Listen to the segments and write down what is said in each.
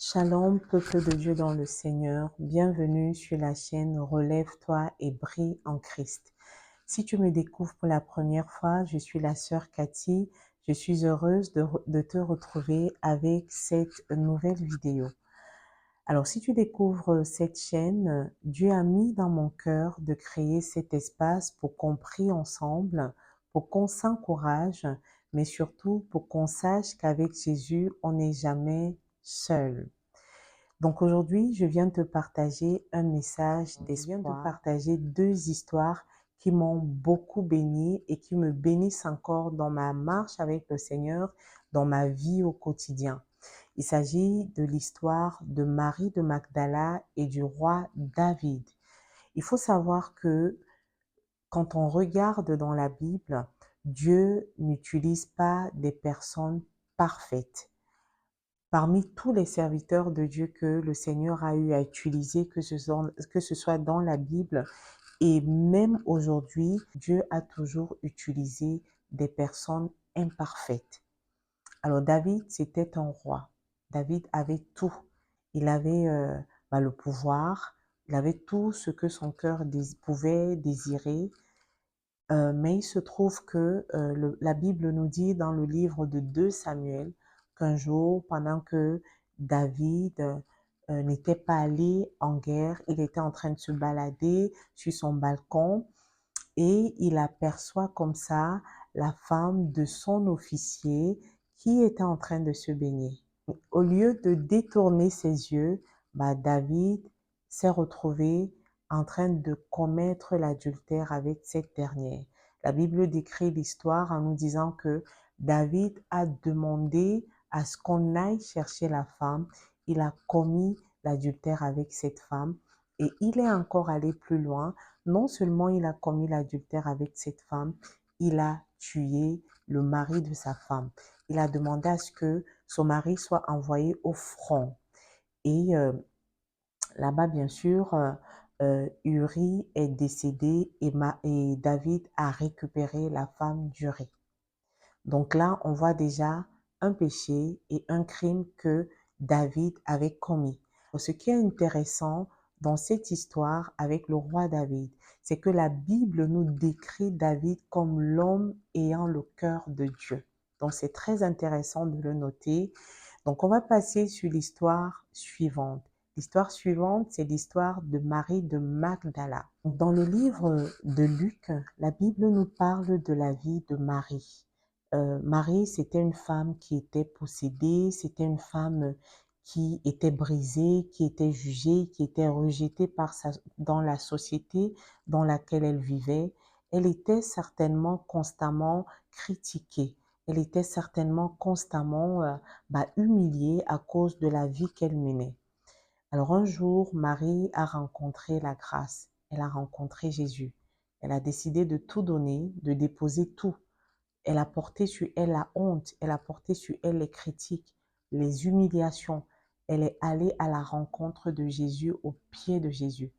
Shalom, peuple de Dieu dans le Seigneur, bienvenue sur la chaîne Relève-toi et brille en Christ. Si tu me découvres pour la première fois, je suis la sœur Cathy. Je suis heureuse de te retrouver avec cette nouvelle vidéo. Alors, si tu découvres cette chaîne, Dieu a mis dans mon cœur de créer cet espace pour qu'on prie ensemble, pour qu'on s'encourage, mais surtout pour qu'on sache qu'avec Jésus, on n'est jamais seul. Donc aujourd'hui, je viens te partager un message d'espoir. Je viens te partager deux histoires qui m'ont beaucoup béni et qui me bénissent encore dans ma marche avec le Seigneur, dans ma vie au quotidien. Il s'agit de l'histoire de Marie de Magdala et du roi David. Il faut savoir que quand on regarde dans la Bible, Dieu n'utilise pas des personnes parfaites. Parmi tous les serviteurs de Dieu que le Seigneur a eu à utiliser, que ce soit dans la Bible et même aujourd'hui, Dieu a toujours utilisé des personnes imparfaites. Alors David, c'était un roi. David avait tout. Il avait le pouvoir, il avait tout ce que son cœur pouvait désirer. Mais il se trouve que la Bible nous dit dans le livre de 2 Samuel qu'un jour, pendant que David n'était pas allé en guerre, il était en train de se balader sur son balcon et il aperçoit comme ça la femme de son officier qui était en train de se baigner. Au lieu de détourner ses yeux, David s'est retrouvé en train de commettre l'adultère avec cette dernière. La Bible décrit l'histoire en nous disant que David a demandé à ce qu'on aille chercher la femme. Il a commis l'adultère avec cette femme et il est encore allé plus loin. Non seulement il a commis l'adultère avec cette femme, il a tué le mari de sa femme. Il a demandé à ce que son mari soit envoyé au front. Et là-bas, bien sûr, Uri est décédé et David a récupéré la femme d'Uri. Donc là, on voit déjà un péché et un crime que David avait commis. Ce qui est intéressant dans cette histoire avec le roi David, c'est que la Bible nous décrit David comme l'homme ayant le cœur de Dieu. Donc c'est très intéressant de le noter. Donc on va passer sur l'histoire suivante. L'histoire suivante, c'est l'histoire de Marie de Magdala. Dans le livre de Luc, la Bible nous parle de la vie de Marie. Marie, c'était une femme qui était possédée, c'était une femme qui était brisée, qui était jugée, qui était rejetée dans la société dans laquelle elle vivait. Elle était certainement constamment critiquée. Elle était certainement constamment humiliée à cause de la vie qu'elle menait. Alors un jour, Marie a rencontré la grâce. Elle a rencontré Jésus. Elle a décidé de tout donner, de déposer tout. Elle a porté sur elle la honte, elle a porté sur elle les critiques, les humiliations. Elle est allée à la rencontre de Jésus, au pied de Jésus.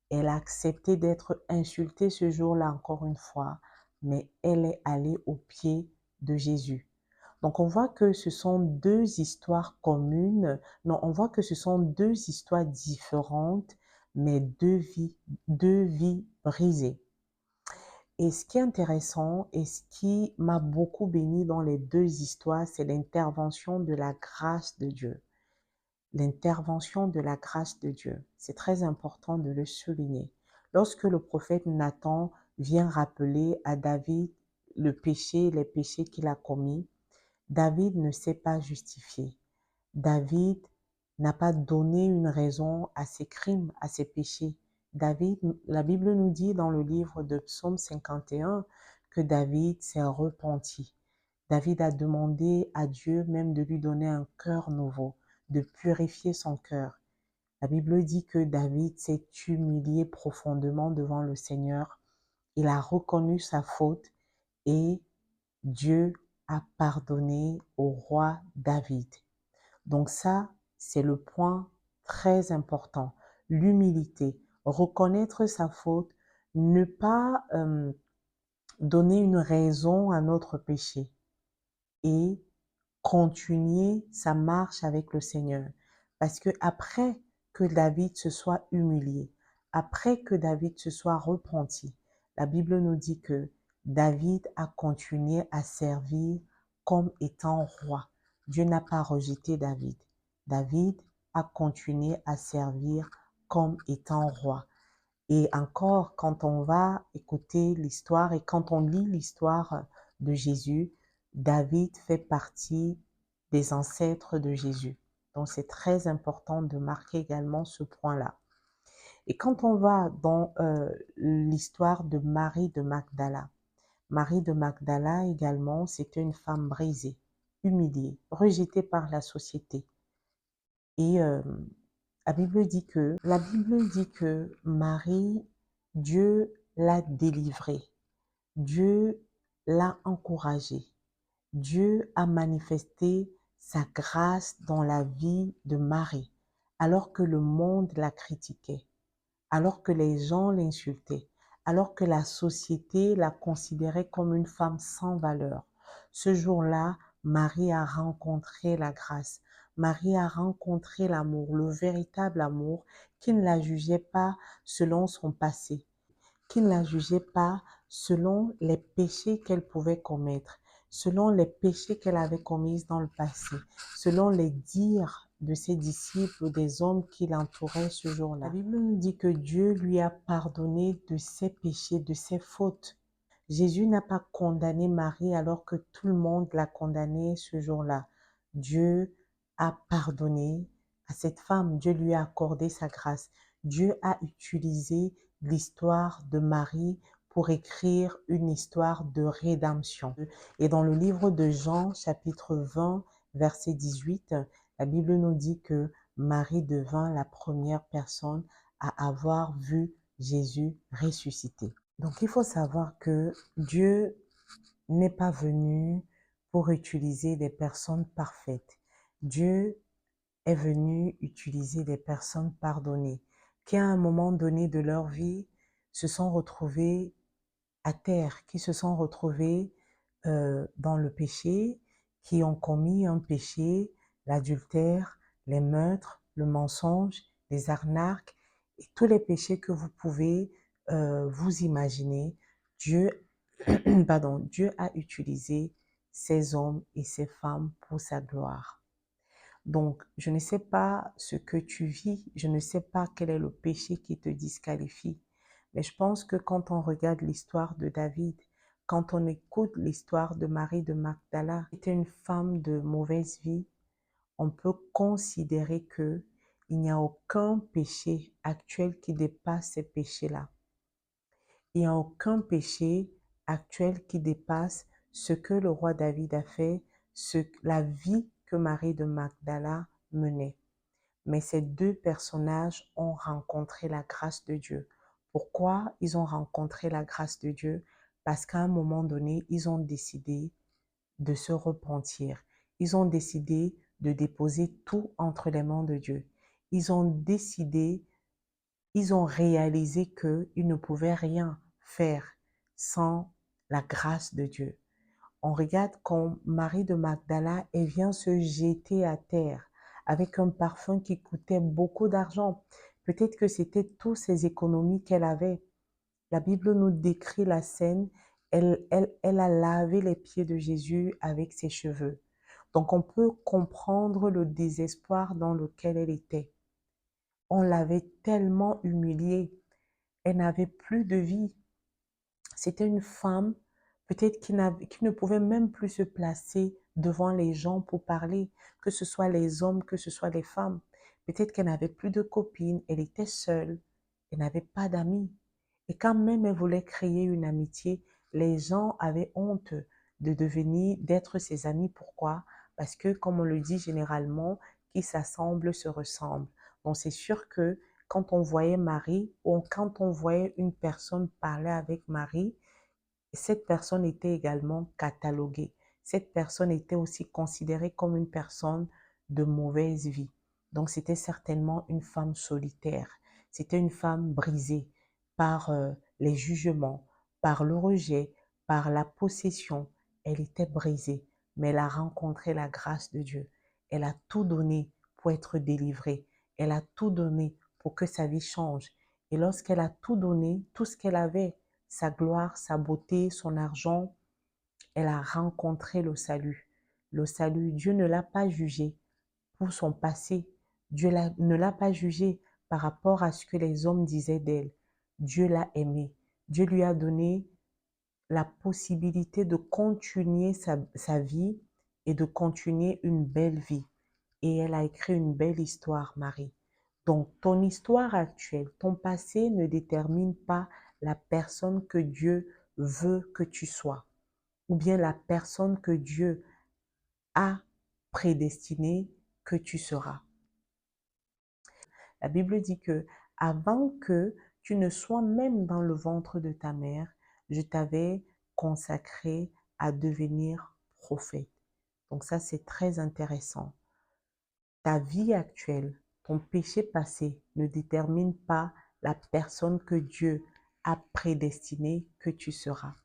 Elle a accepté d'être insultée ce jour-là encore une fois, mais elle est allée au pied de Jésus. Donc on voit que ce sont deux histoires communes, non, on voit que ce sont deux histoires différentes, mais deux vies brisées. Et ce qui est intéressant et ce qui m'a beaucoup béni dans les deux histoires, c'est l'intervention de la grâce de Dieu. L'intervention de la grâce de Dieu. C'est très important de le souligner. Lorsque le prophète Nathan vient rappeler à David les péchés qu'il a commis, David ne s'est pas justifié. David n'a pas donné une raison à ses crimes, à ses péchés. La Bible nous dit dans le livre de Psaume 51 que David s'est repenti. David a demandé à Dieu même de lui donner un cœur nouveau, de purifier son cœur. La Bible dit que David s'est humilié profondément devant le Seigneur. Il a reconnu sa faute et Dieu a pardonné au roi David. Donc ça, c'est le point très important. L'humilité, reconnaître sa faute, ne pas donner une raison à notre péché et continuer sa marche avec le Seigneur. Parce que après que David se soit humilié, après que David se soit repenti, la Bible nous dit que David a continué à servir comme étant roi. Dieu n'a pas rejeté David. David a continué à servir comme étant roi. Et encore, quand on va écouter l'histoire et quand on lit l'histoire de Jésus, David fait partie des ancêtres de Jésus. Donc c'est très important de marquer également ce point-là. Et quand on va dans l'histoire de Marie de Magdala également, c'était une femme brisée, humiliée, rejetée par la société. Et la Bible dit que Marie, Dieu l'a délivrée, Dieu l'a encouragée, Dieu a manifesté sa grâce dans la vie de Marie, alors que le monde la critiquait, alors que les gens l'insultaient, alors que la société la considérait comme une femme sans valeur. Ce jour-là, Marie a rencontré la grâce. Marie a rencontré l'amour, le véritable amour qui ne la jugeait pas selon son passé, qui ne la jugeait pas selon les péchés qu'elle pouvait commettre, selon les péchés qu'elle avait commis dans le passé, selon les dires de ses disciples ou des hommes qui l'entouraient ce jour-là. La Bible nous dit que Dieu lui a pardonné de ses péchés, de ses fautes. Jésus n'a pas condamné Marie alors que tout le monde l'a condamnée ce jour-là. Dieu a pardonné à cette femme. Dieu lui a accordé sa grâce. Dieu a utilisé l'histoire de Marie pour écrire une histoire de rédemption. Et dans le livre de Jean, chapitre 20, verset 18, la Bible nous dit que Marie devint la première personne à avoir vu Jésus ressuscité. Donc, il faut savoir que Dieu n'est pas venu pour utiliser des personnes parfaites. Dieu est venu utiliser des personnes pardonnées qui, à un moment donné de leur vie, se sont retrouvées à terre, qui se sont retrouvées dans le péché, qui ont commis un péché, l'adultère, les meurtres, le mensonge, les arnaques et tous les péchés que vous pouvez vous imaginer. Dieu, Dieu a utilisé ces hommes et ces femmes pour sa gloire. Donc, je ne sais pas ce que tu vis, je ne sais pas quel est le péché qui te disqualifie, mais je pense que quand on regarde l'histoire de David, quand on écoute l'histoire de Marie de Magdala, qui était une femme de mauvaise vie, on peut considérer que il n'y a aucun péché actuel qui dépasse ces péchés-là. Il n'y a aucun péché actuel qui dépasse ce que le roi David a fait, la vie que Marie de Magdala menait. Mais ces deux personnages ont rencontré la grâce de Dieu. Pourquoi ils ont rencontré la grâce de Dieu? Parce qu'à un moment donné, ils ont décidé de se repentir. Ils ont décidé de déposer tout entre les mains de Dieu. Ils ont décidé, ils ont réalisé qu'ils ne pouvaient rien faire sans la grâce de Dieu. On regarde quand Marie de Magdala, elle vient se jeter à terre avec un parfum qui coûtait beaucoup d'argent. Peut-être que c'était toutes ses économies qu'elle avait. La Bible nous décrit la scène. Elle a lavé les pieds de Jésus avec ses cheveux. Donc on peut comprendre le désespoir dans lequel elle était. On l'avait tellement humiliée. Elle n'avait plus de vie. C'était une femme peut-être qui ne pouvait même plus se placer devant les gens pour parler, que ce soit les hommes, que ce soit les femmes. Peut-être qu'elle n'avait plus de copines, elle était seule, elle n'avait pas d'amis. Et quand même elle voulait créer une amitié, les gens avaient honte d'être ses amis. Pourquoi? Parce que, comme on le dit généralement, qui s'assemble se ressemble. Donc c'est sûr que quand on voyait Marie ou quand on voyait une personne parler avec Marie, cette personne était également cataloguée. Cette personne était aussi considérée comme une personne de mauvaise vie. Donc c'était certainement une femme solitaire. C'était une femme brisée par les jugements, par le rejet, par la possession. Elle était brisée, mais elle a rencontré la grâce de Dieu. Elle a tout donné pour être délivrée. Elle a tout donné pour que sa vie change. Et lorsqu'elle a tout donné, tout ce qu'elle avait, sa gloire, sa beauté, son argent, elle a rencontré le salut. Le salut, Dieu ne l'a pas jugé pour son passé. Dieu ne l'a pas jugée par rapport à ce que les hommes disaient d'elle. Dieu l'a aimée. Dieu lui a donné la possibilité de continuer sa vie et de continuer une belle vie. Et elle a écrit une belle histoire, Marie. Donc, ton histoire actuelle, ton passé ne détermine pas la personne que Dieu veut que tu sois, ou bien la personne que Dieu a prédestinée que tu seras. La Bible dit que avant que tu ne sois même dans le ventre de ta mère, je t'avais consacré à devenir prophète. Donc ça, c'est très intéressant. Ta vie actuelle, ton péché passé ne détermine pas la personne que Dieu a prédestinée que tu seras.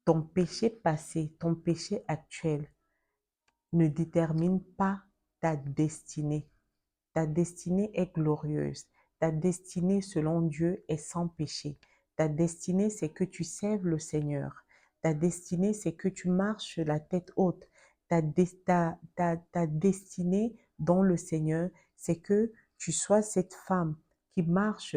Ton péché passé, ton péché actuel ne détermine pas ta destinée. Ta destinée est glorieuse. Ta destinée, selon Dieu, est sans péché. Ta destinée, c'est que tu serves le Seigneur. Ta destinée, c'est que tu marches la tête haute. Ta destinée dans le Seigneur, c'est que tu sois cette femme qui marche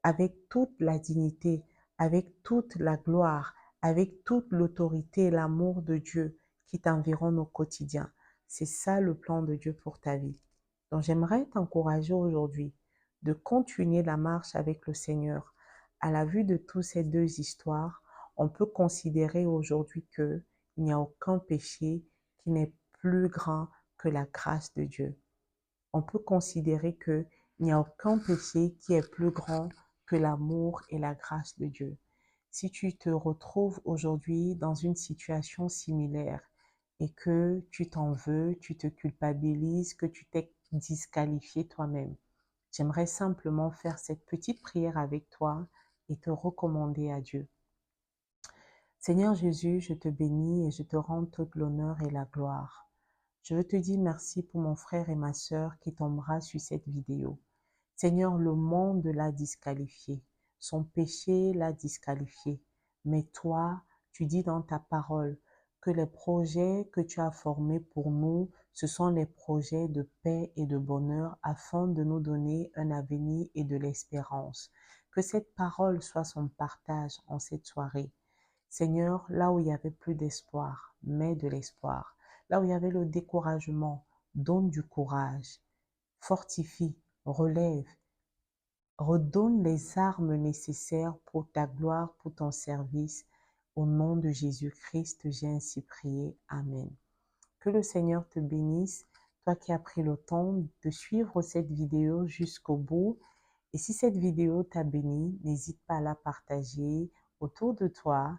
avec toute la dignité, avec toute la gloire, avec toute l'autorité et l'amour de Dieu qui t'environne au quotidien. C'est ça le plan de Dieu pour ta vie. Donc j'aimerais t'encourager aujourd'hui de continuer la marche avec le Seigneur. À la vue de toutes ces deux histoires, on peut considérer aujourd'hui qu'il n'y a aucun péché qui n'est plus grand que la grâce de Dieu. On peut considérer qu'il n'y a aucun péché qui est plus grand que l'amour et la grâce de Dieu. Si tu te retrouves aujourd'hui dans une situation similaire et que tu t'en veux, tu te culpabilises, que tu t'es disqualifié toi-même, j'aimerais simplement faire cette petite prière avec toi et te recommander à Dieu. Seigneur Jésus, je te bénis et je te rends toute l'honneur et la gloire. Je veux te dire merci pour mon frère et ma sœur qui tombera sur cette vidéo. Seigneur, le monde l'a disqualifié. Son péché l'a disqualifié. Mais toi, tu dis dans ta parole que les projets que tu as formés pour nous, ce sont les projets de paix et de bonheur afin de nous donner un avenir et de l'espérance. Que cette parole soit son partage en cette soirée. Seigneur, là où il y avait plus d'espoir, mets de l'espoir. Là où il y avait le découragement, donne du courage. Fortifie, relève, redonne les armes nécessaires pour ta gloire, pour ton service. Au nom de Jésus-Christ, j'ai ainsi prié. Amen. Que le Seigneur te bénisse, toi qui as pris le temps de suivre cette vidéo jusqu'au bout. Et si cette vidéo t'a béni, n'hésite pas à la partager autour de toi,